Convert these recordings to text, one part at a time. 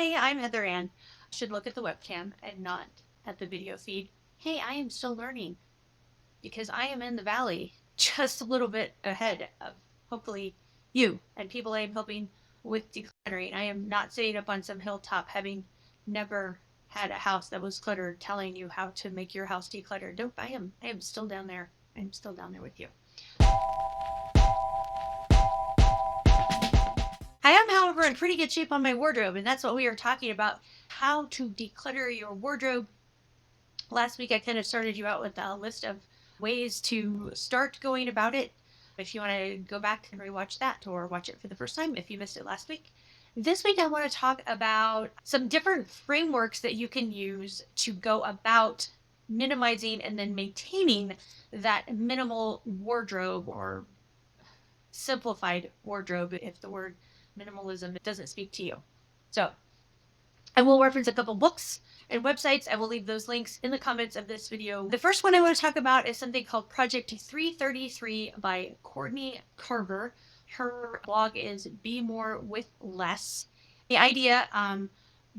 Hi, I'm Heather Ann. Should look at the webcam and not at the video feed. Hey, I am still learning because I am in the valley, just a little bit ahead of hopefully you and people I am helping with decluttering. I am not sitting up on some hilltop having never had a house that was cluttered, telling you how to make your house decluttered. Nope, I am still down there. I'm still down there with you. I am, however, in pretty good shape on my wardrobe, and that's what we are talking about, how to declutter your wardrobe. Last week, I kind of started you out with a list of ways to start going about it. If you want to go back and rewatch that or watch it for the first time if you missed it last week. This week, I want to talk about some different frameworks that you can use to go about minimizing and then maintaining that minimal wardrobe or simplified wardrobe if the word minimalism doesn't speak to you. So I will reference a couple books and websites. I will leave those links in the comments of this video. The first one I want to talk about is something called Project 333 by Courtney Carver. Her blog is Be More with Less. The idea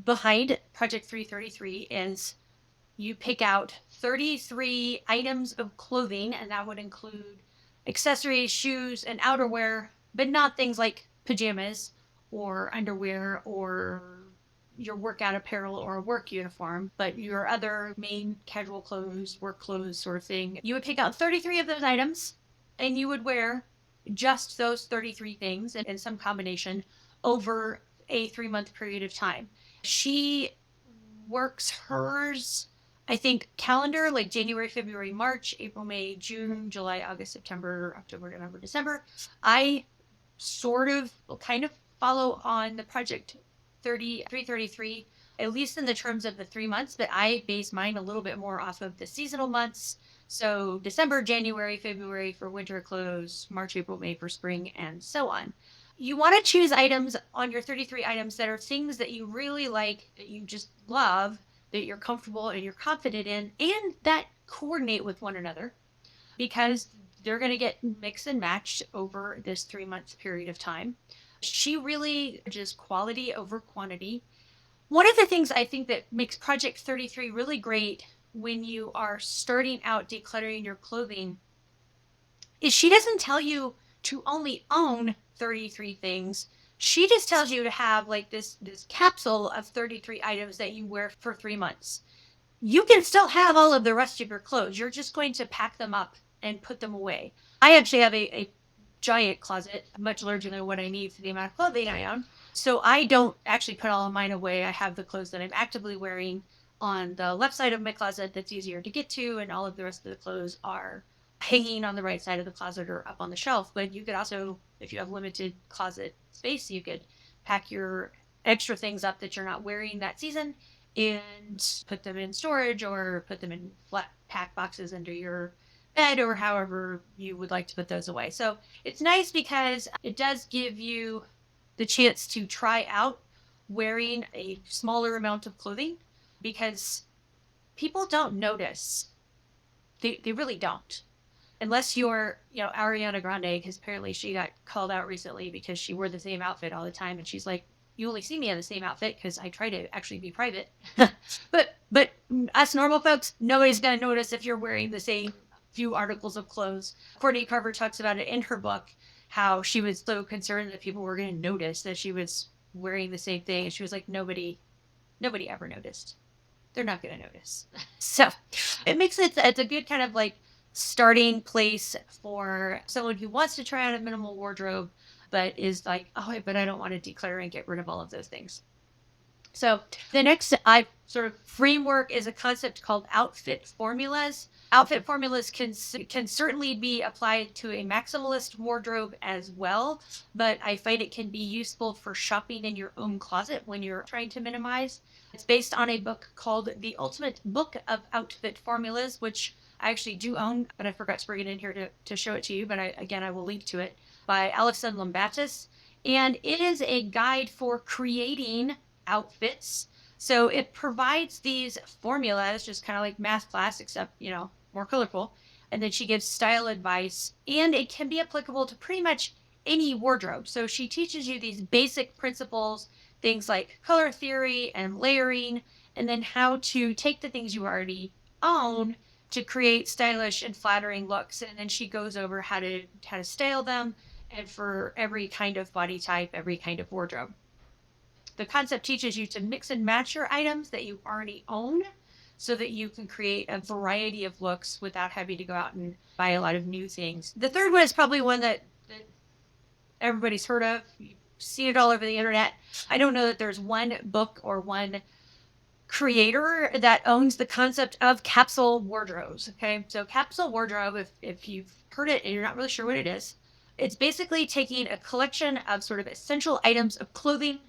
behind Project 333 is you pick out 33 items of clothing, and that would include accessories, shoes, and outerwear, but not things like pajamas or underwear or your workout apparel or a work uniform, but your other main casual clothes, work clothes sort of thing. You would pick out 33 of those items and you would wear just those 33 things in some combination over a 3-month period of time. She works hers, I think, calendar, like January, February, March, April, May, June, July, August, September, October, November, December. I sort of kind of follow on the Project 333, at least in the terms of the 3 months, but I base mine a little bit more off of the seasonal months. So December, January, February for winter clothes, March, April, May for spring, and so on. You want to choose items on your 33 items that are things that you really like, that you just love, that you're comfortable and you're confident in, and that coordinate with one another, because they're going to get mixed and matched over this 3-month period of time. She really just quality over quantity. One of the things I think that makes Project 33 really great when you are starting out decluttering your clothing is she doesn't tell you to only own 33 things. She just tells you to have like this capsule of 33 items that you wear for 3 months. You can still have all of the rest of your clothes. You're just going to pack them up and put them away. I actually have a giant closet, much larger than what I need for the amount of clothing I own. So I don't actually put all of mine away. I have the clothes that I'm actively wearing on the left side of my closet that's easier to get to, and all of the rest of the clothes are hanging on the right side of the closet or up on the shelf. But you could also, if you have limited closet space, you could pack your extra things up that you're not wearing that season and put them in storage or put them in flat pack boxes under your bed or however you would like to put those away. So it's nice because it does give you the chance to try out wearing a smaller amount of clothing, because people don't notice. They really don't. Unless you're, Ariana Grande, because apparently she got called out recently because she wore the same outfit all the time. And she's like, you only see me in the same outfit because I try to actually be private. but us normal folks, nobody's going to notice if you're wearing the same few articles of clothes. Courtney Carver talks about it in her book, how she was so concerned that people were going to notice that she was wearing the same thing. And she was like, nobody ever noticed. They're not going to notice. So it makes it's a good kind of like starting place for someone who wants to try out a minimal wardrobe, but is like, oh, but I don't want to declutter and get rid of all of those things. So the next sort of framework is a concept called outfit formulas. Outfit formulas can certainly be applied to a maximalist wardrobe as well, but I find it can be useful for shopping in your own closet when you're trying to minimize. It's based on a book called The Ultimate Book of Outfit Formulas, which I actually do own, but I forgot to bring it in here to show it to you, but I will link to it, by Alison Lombatis. And it is a guide for creating outfits. So it provides these formulas, just kind of like math class, except, more colorful. And then she gives style advice, and it can be applicable to pretty much any wardrobe. So she teaches you these basic principles things like color theory and layering, and then how to take the things you already own to create stylish and flattering looks. And then she goes over how to style them, and for every kind of body type, every kind of wardrobe. The concept teaches you to mix and match your items that you already own so that you can create a variety of looks without having to go out and buy a lot of new things. The third one is probably one that everybody's heard of. You see it all over the internet. I don't know that there's one book or one creator that owns the concept of capsule wardrobes. Okay. So capsule wardrobe, if you've heard it and you're not really sure what it is, it's basically taking a collection of sort of essential items of clothing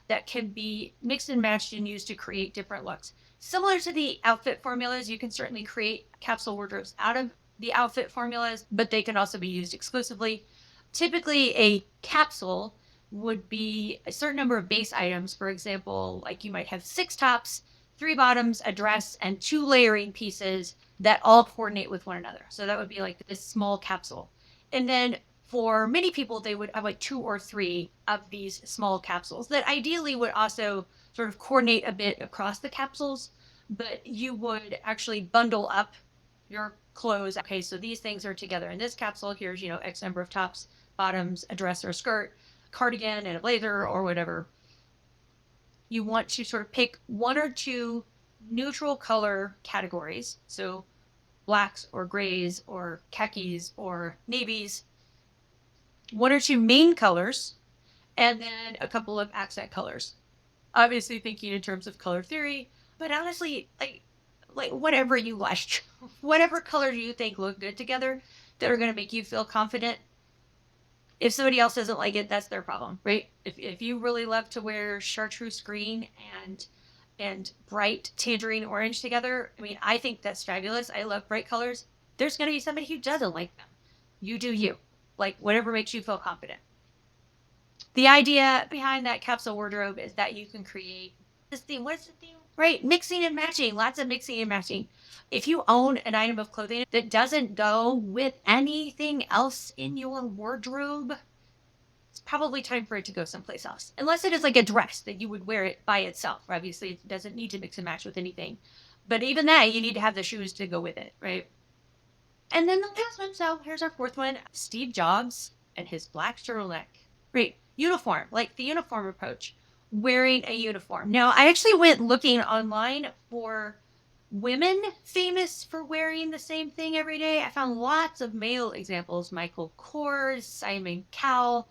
that can be mixed and matched and used to create different looks. Similar to the outfit formulas, you can certainly create capsule wardrobes out of the outfit formulas, but they can also be used exclusively. Typically, a capsule would be a certain number of base items. For example, like you might have 6 tops, 3 bottoms, a dress, and 2 layering pieces that all coordinate with one another. So that would be like this small capsule. And then for many people, they would have like 2 or 3 of these small capsules that ideally would also sort of coordinate a bit across the capsules, but you would actually bundle up your clothes. Okay, so these things are together in this capsule. Here's, X number of tops, bottoms, a dress or a skirt, cardigan, and a blazer or whatever. You want to sort of pick 1 or 2 neutral color categories. So blacks or grays or khakis or navies, 1 or 2 main colors, and then a couple of accent colors. Obviously thinking in terms of color theory, but honestly, like whatever you like, whatever color you think look good together that are going to make you feel confident. If somebody else doesn't like it, that's their problem, right? If you really love to wear chartreuse green and bright tangerine orange together, I mean, I think that's fabulous. I love bright colors. There's going to be somebody who doesn't like them. You do you. Like whatever makes you feel confident. The idea behind that capsule wardrobe is that you can create this theme. What's the theme? Right, mixing and matching. Lots of mixing and matching. If you own an item of clothing that doesn't go with anything else in your wardrobe, it's probably time for it to go someplace else. Unless it is like a dress that you would wear it by itself. Obviously, it doesn't need to mix and match with anything. But even that, you need to have the shoes to go with it, right? And then the last one, so here's our fourth one. Steve Jobs and his black turtleneck. Right, uniform, like the uniform approach. Wearing a uniform. Now, I actually went looking online for women famous for wearing the same thing every day. I found lots of male examples. Michael Kors, Simon Cowell,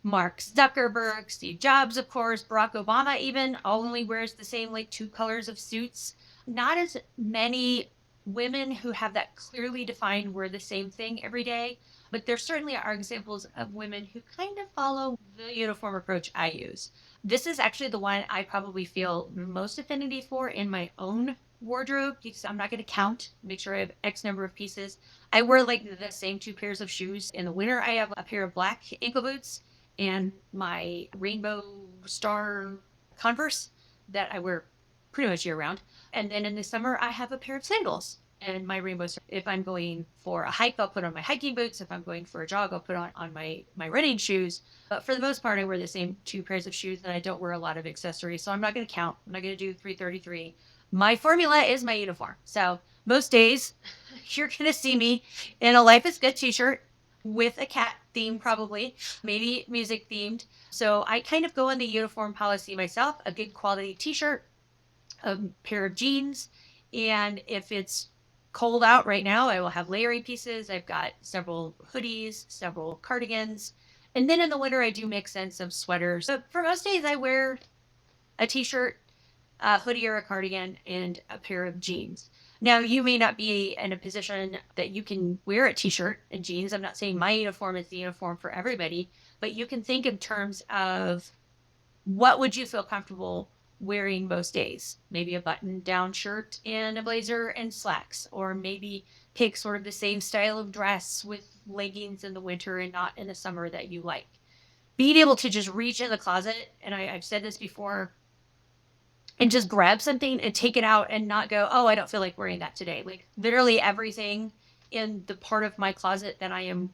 Mark Zuckerberg, Steve Jobs, of course, Barack Obama even only wears the same like 2 colors of suits. Not as many women who have that clearly defined wear the same thing every day, but there certainly are examples of women who kind of follow the uniform approach I use. This is actually the one I probably feel most affinity for in my own wardrobe because I'm not going to count, make sure I have X number of pieces. I wear like the same 2 pairs of shoes. In the winter, I have a pair of black ankle boots and my rainbow star Converse that I wear pretty much year round. And then in the summer, I have a pair of sandals and my rainbow star. If I'm going for a hike, I'll put on my hiking boots. If I'm going for a jog, I'll put on my running shoes. But for the most part, I wear the same 2 pairs of shoes and I don't wear a lot of accessories. So I'm not going to count. I'm not going to do 333. My formula is my uniform. So most days, you're going to see me in a Life is Good t-shirt with a cat theme, probably, maybe music themed. So I kind of go on the uniform policy myself, a good quality t-shirt, a pair of jeans, and if it's cold out right now, I will have layering pieces. I've got several hoodies, several cardigans, and then in the winter I do mix in some sweaters. So for most days I wear a t-shirt, a hoodie or a cardigan, and a pair of jeans. Now, you may not be in a position that you can wear a t-shirt and jeans. I'm not saying my uniform is the uniform for everybody, but you can think in terms of what would you feel comfortable wearing most days? Maybe a button-down shirt and a blazer and slacks, or maybe pick sort of the same style of dress with leggings in the winter and not in the summer that you like. Being able to just reach in the closet, and I've said this before, and just grab something and take it out and not go, oh, I don't feel like wearing that today. Like literally everything in the part of my closet that I am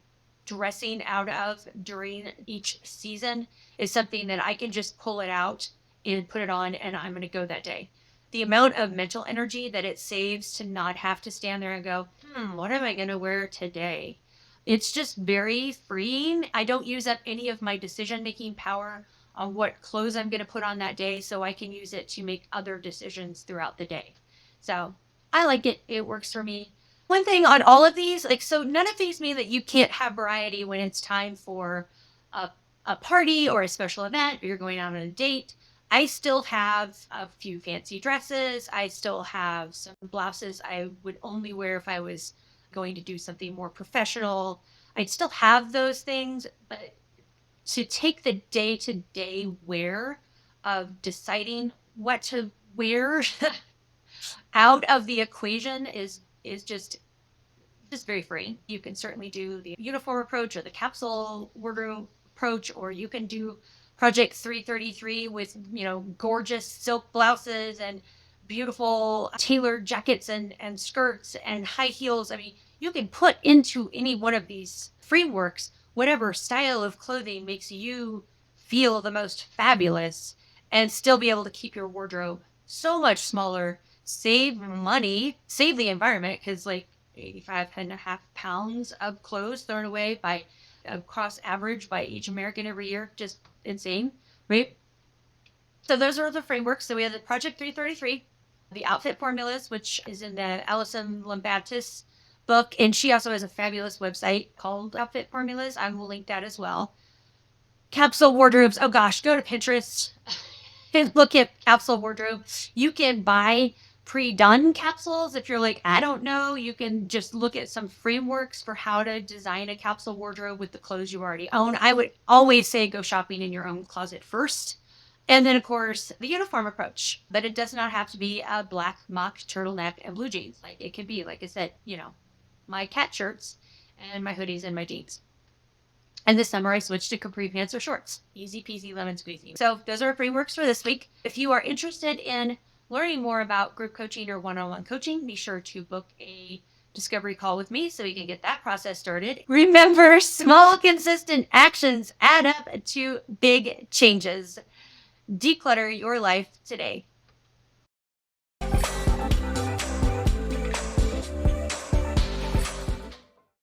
dressing out of during each season is something that I can just pull it out and put it on, and I'm going to go that day. The amount of mental energy that it saves to not have to stand there and go, what am I going to wear today? It's just very freeing. I don't use up any of my decision making power on what clothes I'm going to put on that day, so I can use it to make other decisions throughout the day. So I like it. It works for me. One thing on all of these, like, so none of these mean that you can't have variety when it's time for a, a party or a special event, or you're going out on a date. I still have a few fancy dresses. I still have some blouses I would only wear if I was going to do something more professional. I'd still have those things, but to take the day to day wear of deciding what to wear out of the equation is just very free. You can certainly do the uniform approach or the capsule wardrobe approach, or you can do Project 333 with, gorgeous silk blouses and beautiful tailored jackets and skirts and high heels. I mean, you can put into any one of these frameworks whatever style of clothing makes you feel the most fabulous and still be able to keep your wardrobe so much smaller, save money, save the environment, because like 85.5 pounds of clothes thrown away by across average by each American every year. Just insane, right? So those are the frameworks. So we have the Project 333, the outfit formulas, which is in the Alison Lambantis book. And she also has a fabulous website called Outfit Formulas. I will link that as well. Capsule wardrobes. Oh gosh, go to Pinterest and look at capsule wardrobe. You can buy pre-done capsules. If you're like, I don't know, you can just look at some frameworks for how to design a capsule wardrobe with the clothes you already own. I would always say go shopping in your own closet first. And then, of course, the uniform approach. But it does not have to be a black mock turtleneck and blue jeans. Like, it could be, like I said, my cat shirts and my hoodies and my jeans. And this summer I switched to capri pants or shorts. Easy peasy lemon squeezy. So those are frameworks for this week. If you are interested in learning more about group coaching or one-on-one coaching, be sure to book a discovery call with me so we can get that process started. Remember, small, consistent actions add up to big changes. Declutter your life today.